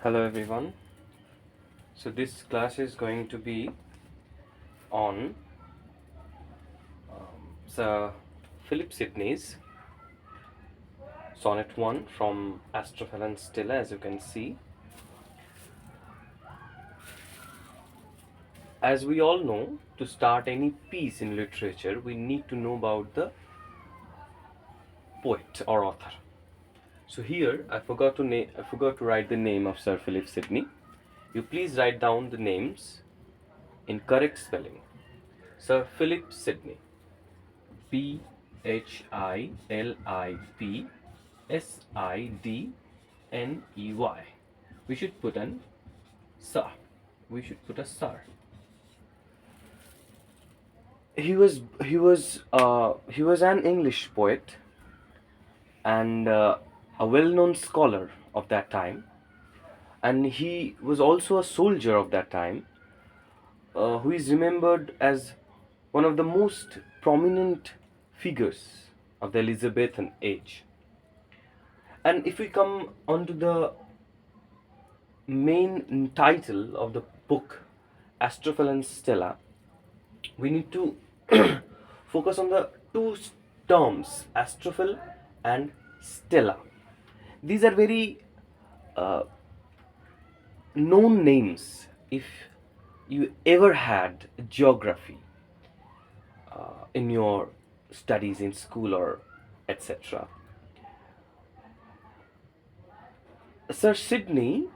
Hello everyone. So this class is going to be on Sir Philip Sidney's Sonnet-1 from Astrophel and Stella. As you can see, as we all know, to start any piece in literature, we need to know about the poet or author. So here, I forgot to write the name of Sir Philip Sidney. You please write down the names in correct spelling. Sir Philip Sidney. Philipsidney. We should put an sir. We should put a sir. He was an English poet and a well-known scholar of that time, and he was also a soldier of that time, who is remembered as one of the most prominent figures of the Elizabethan age. And if we come onto the main title of the book, Astrophel and Stella, we need to focus on the two terms, Astrophel and Stella. These are very uh, known names if you ever had geography in your studies in school or etc. Sir Sidney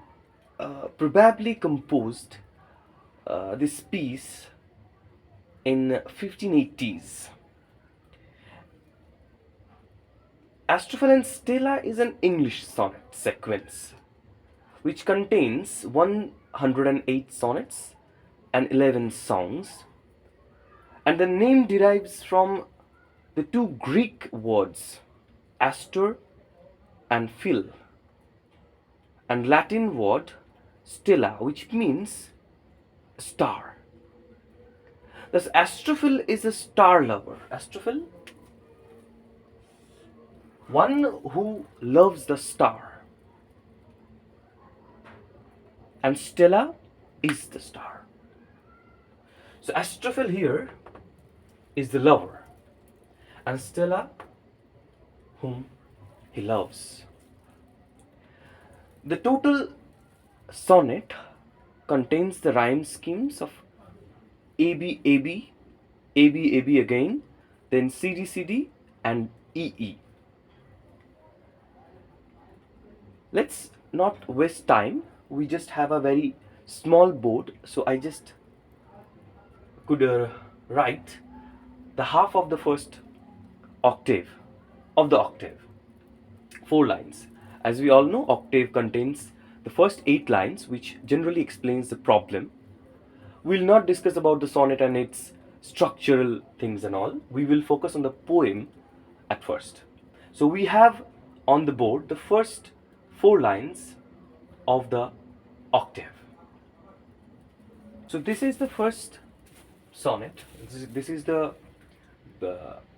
probably composed this piece in 1580s. Astrophel and Stella is an English sonnet sequence which contains 108 sonnets and 11 songs, and the name derives from the two Greek words Astor and Phil, and Latin word Stella, which means star. Thus, Astrophel is a star lover. Astrophel, one who loves the star, and Stella is the star. So, Astrophel here is the lover, and Stella, whom he loves. The total sonnet contains the rhyme schemes of AB, AB, AB, AB again, then CD, CD, and EE. Let's not waste time. We just have a very small board, so I just could write the half of the first octave of the octave. 4 lines. As we all know, octave contains the first 8 lines, which generally explains the problem. We'll not discuss about the sonnet and its structural things and all. We will focus on the poem at first. So we have on the board the first 4 lines of the octave. So this is the first sonnet. This is the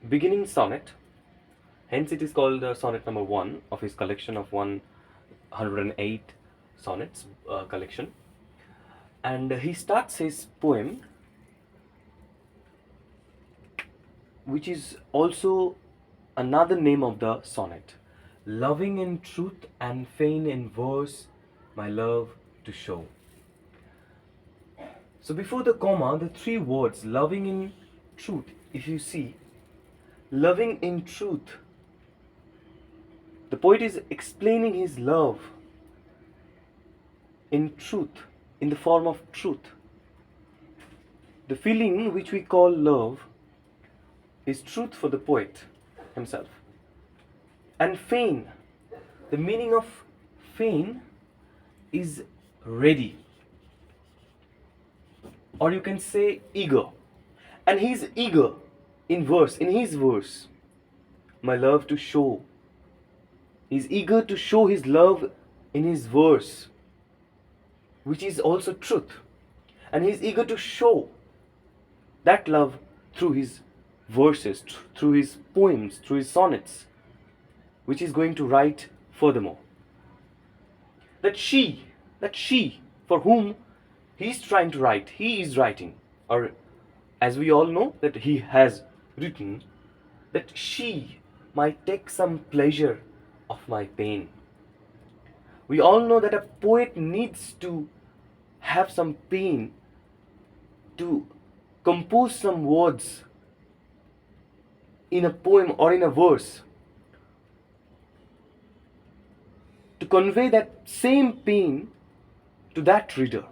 beginning sonnet. Hence it is called sonnet number 1 of his collection of 108 sonnets collection. And he starts his poem, which is also another name of the sonnet. Loving in truth and fain in verse, my love to show. So before the comma, the 3 words, loving in truth, if you see, loving in truth, the poet is explaining his love in truth, in the form of truth. The feeling which we call love is truth for the poet himself. And fain, the meaning of fain is ready, or you can say eager. And he is eager in his verse, my love to show. He is eager to show his love in his verse, which is also truth. And he is eager to show that love through his verses, through his poems, through his sonnets, which he is going to write furthermore. That she, that she, for whom he's trying to write, he is writing, or as we all know, that he has written, that she might take some pleasure of my pain. We all know that a poet needs to have some pain to compose some words in a poem or in a verse, to convey that same pain to that reader.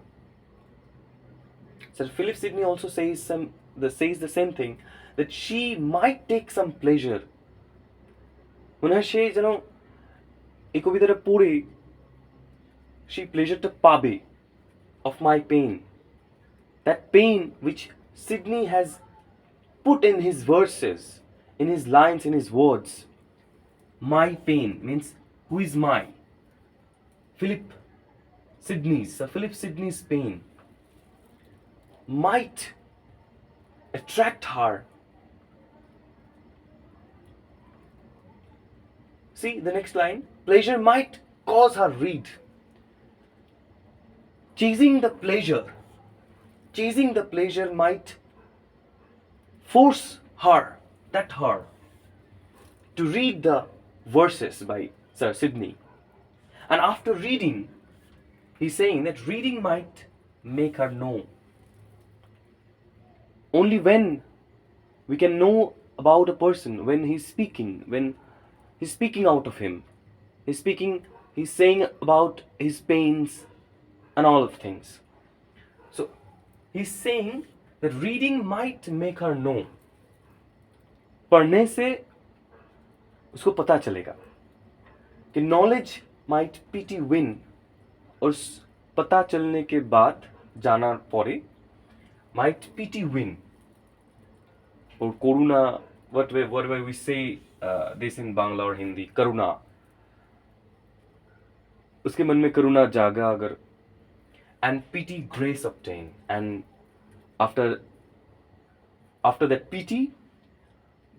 So Philip Sidney also says the same thing, that she might take some pleasure. মনে হয় সে যেন এই কবিতাটা পড়ে সেই প্লেজারটা পাবে of my pain, that pain which Sidney has put in his verses, in his lines, in his words. My pain means who is my? Philip Sidney's pain might attract her. See the next line, pleasure might cause her read. Chasing the pleasure might force her to read the verses by Sir Sidney. And after reading, he's saying that reading might make her know. Only when we can know about a person, when he's speaking out of him, he's saying about his pains and all of things. So he's saying that reading might make her know. पढ़ने से उसको पता चलेगा कि knowledge might pity win, और पता चलने के बाद जाना पड़े might pity win, और करुणा, whatever we say this in Bangla or Hindi, करुणा, उसके मन में करुणा जागा अगर, and pity grace obtain, and after that pity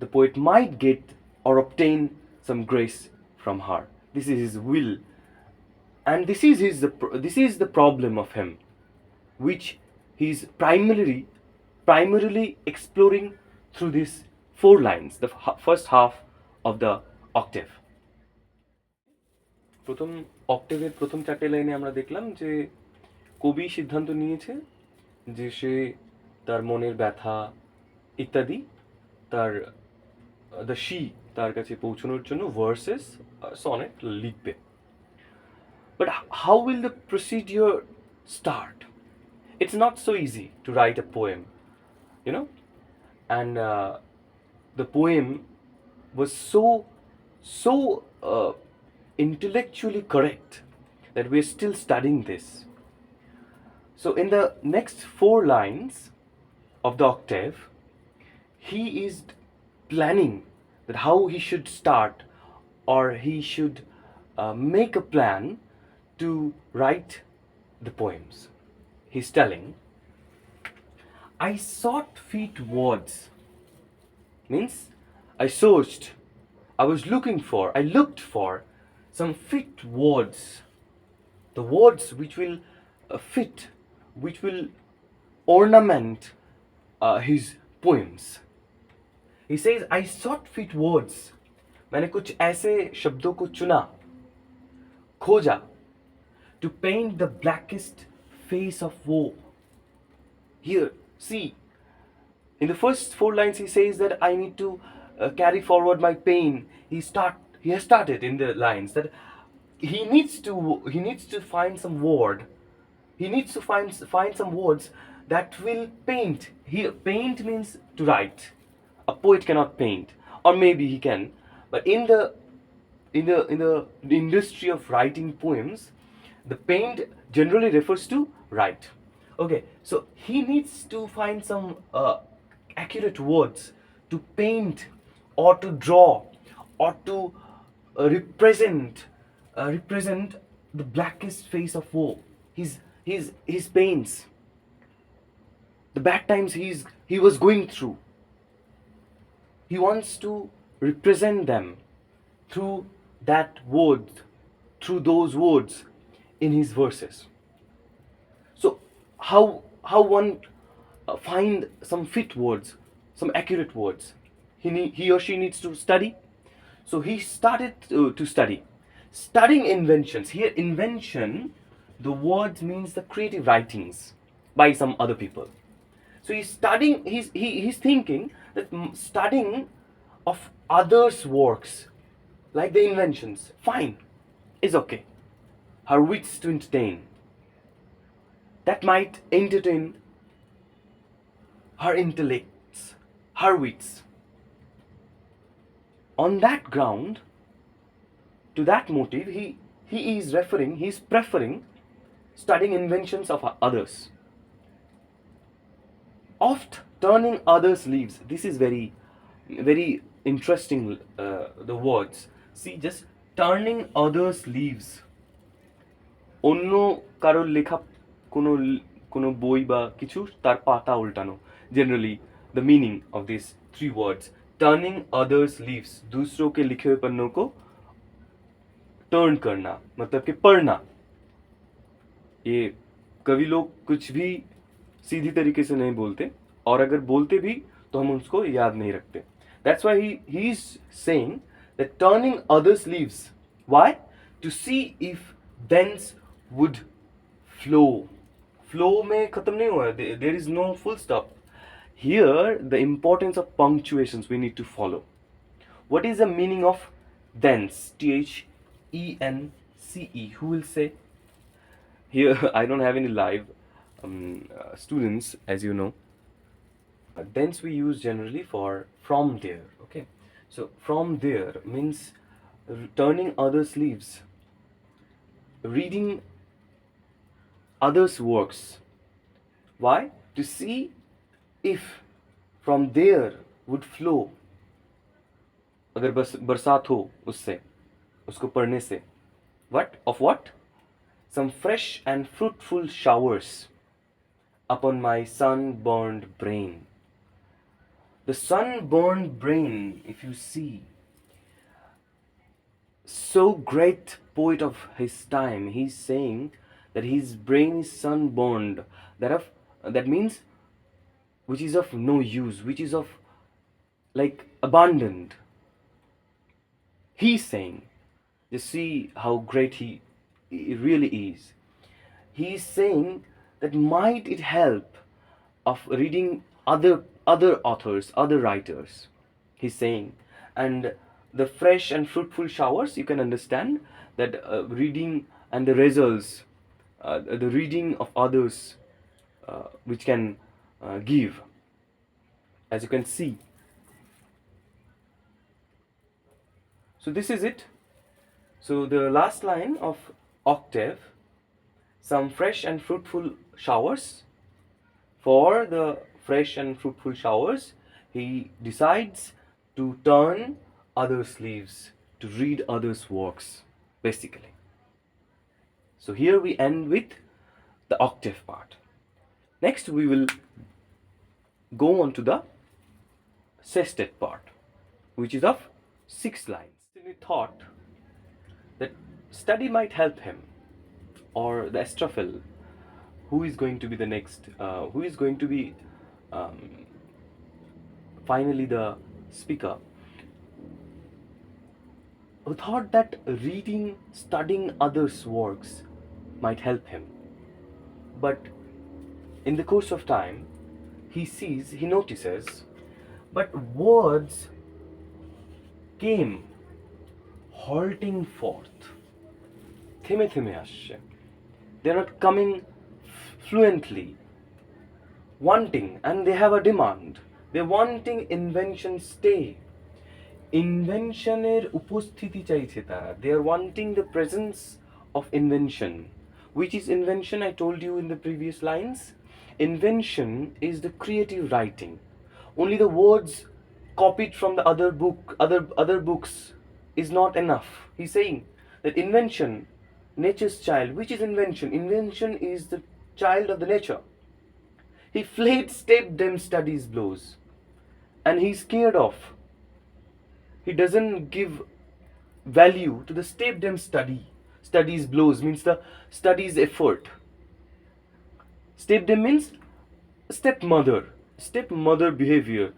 the poet might get or obtain some grace from her. This is his will, and this is the problem of him, which he's primarily exploring through these 4 lines, the first half of the octave. প্রথম অক্টেভের প্রথম 4টে লাইনে আমরা দেখলাম যে কবি সিদ্ধান্ত নিয়েছে যে সে তার মনের ব্যথা ইত্যাদি তার তার কাছে পৌঁছানোর জন্য ভার্সেস সনেট লিখবে। But how will the procedure start? It's not so easy to write a poem, and the poem was so intellectually correct that we're still studying this. So in the next 4 lines of the octave, he is planning that how he should start, or he should make a plan to write the poems. He's telling, I sought fit words, means I searched, I looked for some fit words, the words which will fit, which will ornament his poems. He says, I sought fit words, मैंने कुछ ऐसे शब्दों को चुना, खोजा, to paint the blackest face of woe. Here, see, in the first 4 lines he says that I need to carry forward my pain. He has started in the lines that he needs to find some word. He needs to find some words that will paint. Here, paint means to write. A poet cannot paint, or maybe he can, but in the industry of writing poems, the paint generally refers to write. Okay, so he needs to find some accurate words to paint, or to draw, or to represent the blackest face of woe, his pains, the bad times he was going through. He wants to represent them through those words in his verses. how one find some fit words, some accurate words. He or she needs to study. So he started to study, studying inventions. Here, invention, the word means the creative writings by some other people. So he's studying. He's thinking that studying of others' works, like the inventions, fine, is okay. Her wits to entertain. That might entertain her intellects, her wits. On that ground, to that motive, he is referring, he is preferring studying inventions of others. Oft turning others' leaves. This is very, very interesting. The words. See, just turning others' leaves. অন্য কারোর লেখা কোনো কোনো বই বা কিছু তার পাতা উল্টানো, generally the meaning of these three words, turning others leaves, दूसरों के लिखे हुए पन्नों को टर्न करना, मतलब कि पढ़ना. ये कवि लोग कुछ भी सीधी तरीके से नहीं बोलते, और अगर बोलते भी तो हम उसको याद नहीं रखते. That's why he is saying that turning others leaves. Why? To see if thence would flow. Flow में खत्म नहीं हुआ. There is no full stop. Here, the importance of punctuations we need to follow. What is the meaning of thence? Thence. Who will say? Here, I don't have any live students, as you know. Thence we use generally for from there. Okay, so from there means turning others' leaves, reading others' works. Why? To see if from there would flow. अगर बरसात हो उससे, उसको पढ़ने से. What? Of what? Some fresh and fruitful showers upon my sunburned brain. The sunburned brain, if you see, so great poet of his time, he's saying that his brain is sunburned. That means which is of no use, which is of like abandoned. He's saying, you see how great he really is. He's saying that might it help of reading other authors, other writers. He's saying, and the fresh and fruitful showers, you can understand that reading and the results, the reading of others, which can give, as you can see. So this is it. So the last line of octave, some fresh and fruitful showers. For the fresh and fruitful showers, he decides to turn others' leaves, to read others' works, basically. So here we end with the octave part. Next we will go on to the sestet part, which is of 6 lines. He thought that study might help him, or the Astrophel, who is going to be the next, who is going to be finally the speaker, who thought that reading, studying others' works might help him. But in the course of time, he notices, but words came halting forth. থেমে থেমে আসছে. They're not coming fluently, wanting, and they have a demand. They're wanting invention stay. Inventionের উপস্থিতি চাইছে তারা. They are wanting the presence of invention. Which is invention? I told you in the previous lines. Invention is the creative writing. Only the words copied from the other books is not enough. He's saying that invention, nature's child. Which is invention? Invention is the child of the nature. He flayed, stepped them studies blows, and he's scared of. He doesn't give value to the step them studies blows, means the studies effort. Stepdame means stepmother, stepmother behavior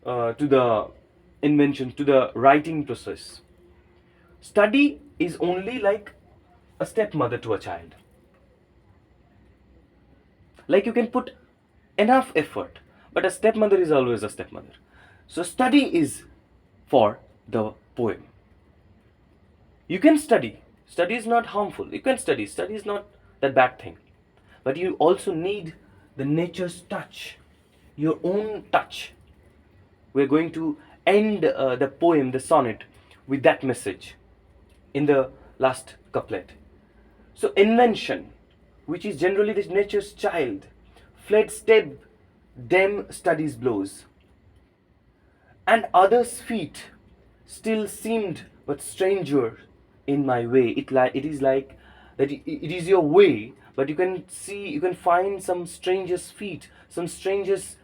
to the invention, to the writing process. Study is only like a stepmother to a child. Like you can put enough effort, but a stepmother is always a stepmother. So study is for the poem. You can study. Study is not harmful. You can study. Study is not that bad thing. But you also need the nature's touch, your own touch. We're going to end the poem, the sonnet, with that message in the last couplet. So, invention, which is generally the nature's child, fled step, dem studies blows, and others' feet still seemed but stranger in my way. It is like that it is your way, but you can see, you can find some stranger's feet, some stranger's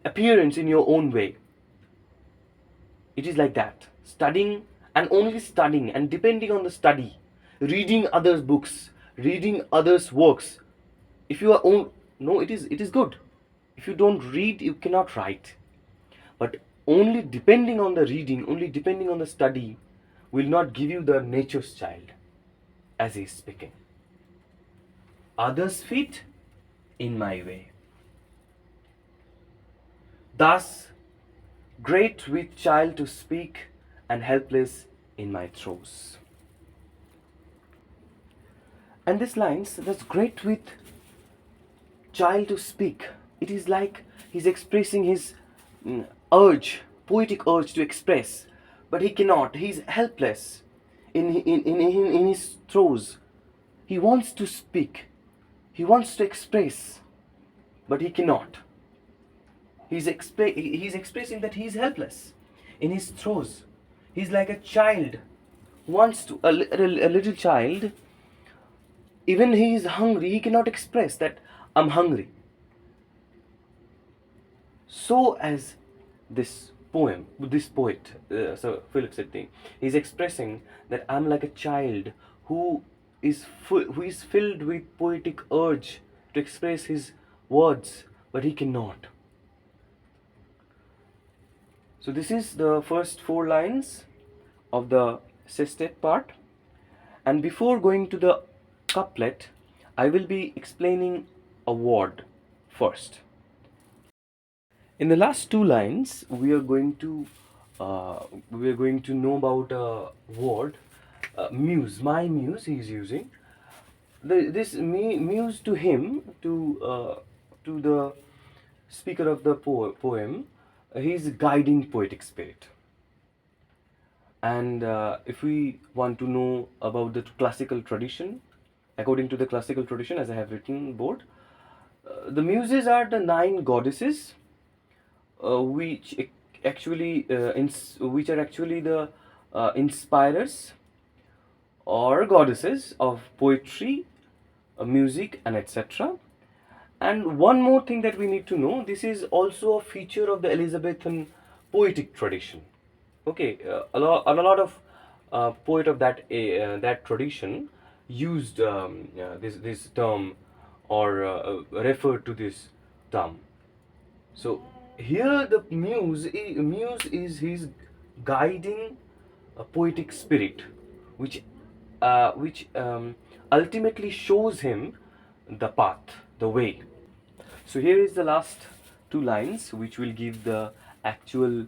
appearance in your own way. It is like that. Studying and only studying and depending on the study, reading others' books, reading others' works. If you are own, no, it is good. If you don't read, you cannot write. But only depending on the reading, only depending on the study, will not give you the nature's child, as he is speaking. Others' feet in my way. Thus, great with child to speak and helpless in my throes. And this lines, that's great with child to speak. It is like he's expressing his urge, poetic urge to express, but he cannot. He's helpless in his throes. He wants to speak, he wants to express, but he cannot. He's expressing that he's helpless in his throes. He's like a child who wants to, a little child. Even he is hungry, he cannot express that I'm hungry. So as this poem, this poet, Sir Philip Sidney, he's expressing that I'm like a child who who is filled with poetic urge to express his words, but he cannot. So this is the first 4 lines of the sestet part, and before going to the couplet, I will be explaining a word first. In the last 2 lines, we are going to know about a word, muse. My muse, he is using this muse to him, to the speaker of the poem. He's guiding poetic spirit. And if we want to know about the classical tradition, according to the classical tradition, as I have written board, the muses are the 9 goddesses, which actually which are actually the inspirers or goddesses of poetry, music, and etc. And one more thing that we need to know: this is also a feature of the Elizabethan poetic tradition. Okay, a lot of poet of that tradition used this term, or referred to this term. So here the muse is his guiding poetic spirit, which ultimately shows him the path, the way. So here is the last 2 lines, which will give the actual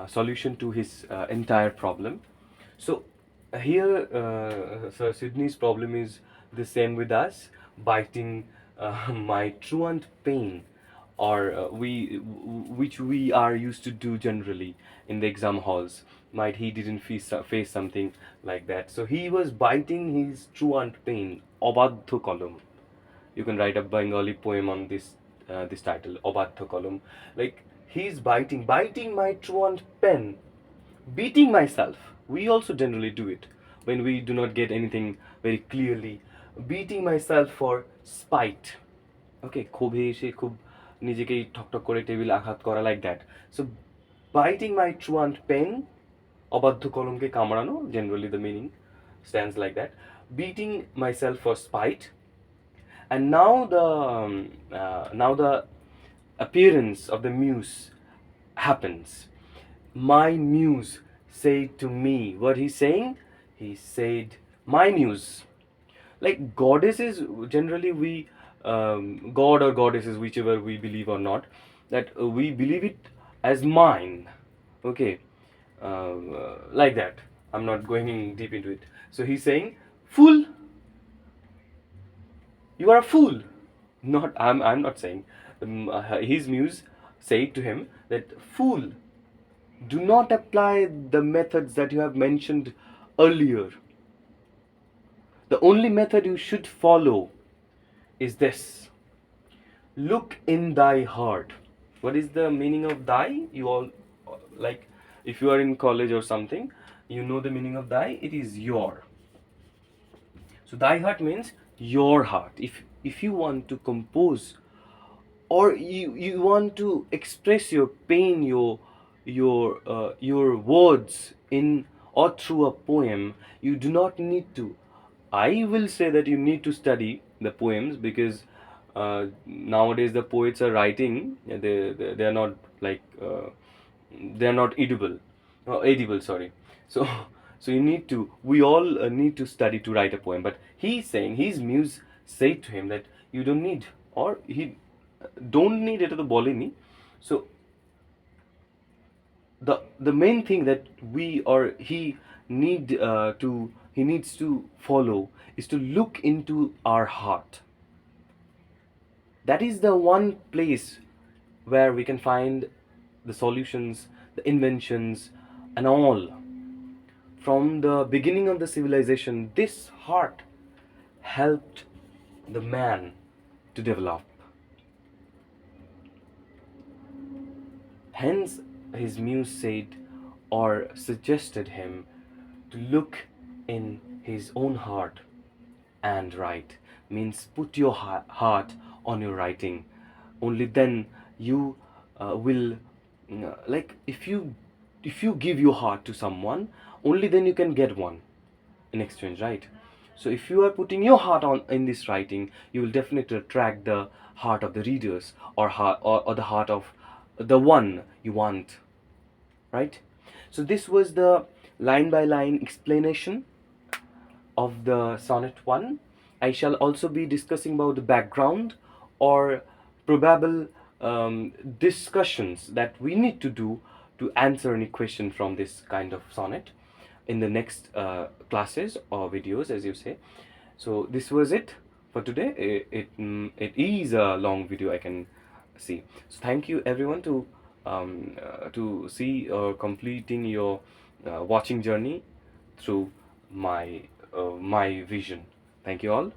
solution to his entire problem. So here, Sir Sidney's problem is the same with us, biting my truant pain, or which we are used to do generally in the exam halls. Might he didn't face something like that. So he was biting his truant pain, Obadho column. You can write a Bengali poem on this title, Obadho column. Like he's biting my truant pen, beating myself. We also generally do it when we do not get anything very clearly. Beating myself for spite. Okay, ক্ষোভে এসে খুব নিজেকেই ঠকঠক করে table আঘাত করা, like that. So biting my truant pen, অবাধ্য কলমকে কামড়ানো, generally the meaning stands like that. Beating myself for spite, And now the appearance of the muse happens. My muse said to me. What he's saying? He said, my muse. Like goddesses, generally we, god or goddesses, whichever we believe or not, that we believe it as mine. Okay, like that. I'm not going in deep into it. So he's saying, fool, you are a fool. Not I'm not saying. His muse said to him that, fool, do not apply the methods that you have mentioned earlier. The only method you should follow is this: look in thy heart. What is the meaning of thy? You all, like, if you are in college or something, you know the meaning of thy. It is your. So thy heart means your heart. If you want to compose, or you want to express your pain, your words in or through a poem, you do not need to, I will say that you need to study the poems, because nowadays the poets are writing, they are not like, they are not edible, sorry. So so you need to, we all need to study to write a poem. But he's saying, his muse said to him that you don't need, or he don't need it to bolini. So the main thing that we, or he needs to follow is to look into our heart. That is the one place where we can find the solutions, the inventions, and all. From the beginning of the civilization, this heart helped the man to develop. Hence, his muse said or suggested him to look in his own heart and write. Means put your heart on your writing. Only then you will, like, if you give your heart to someone, only then you can get one in exchange, right? So if you are putting your heart on in this writing, you will definitely attract the heart of the readers, or the heart of the one you want, right? So this was the line by line explanation of the Sonnet 1. I shall also be discussing about the background, or probable discussions that we need to do to answer any question from this kind of sonnet in the next classes or videos, as you say. So this was it for today. It is a long video, I can see. So thank you everyone to see or completing your watching journey through my vision. Thank you all.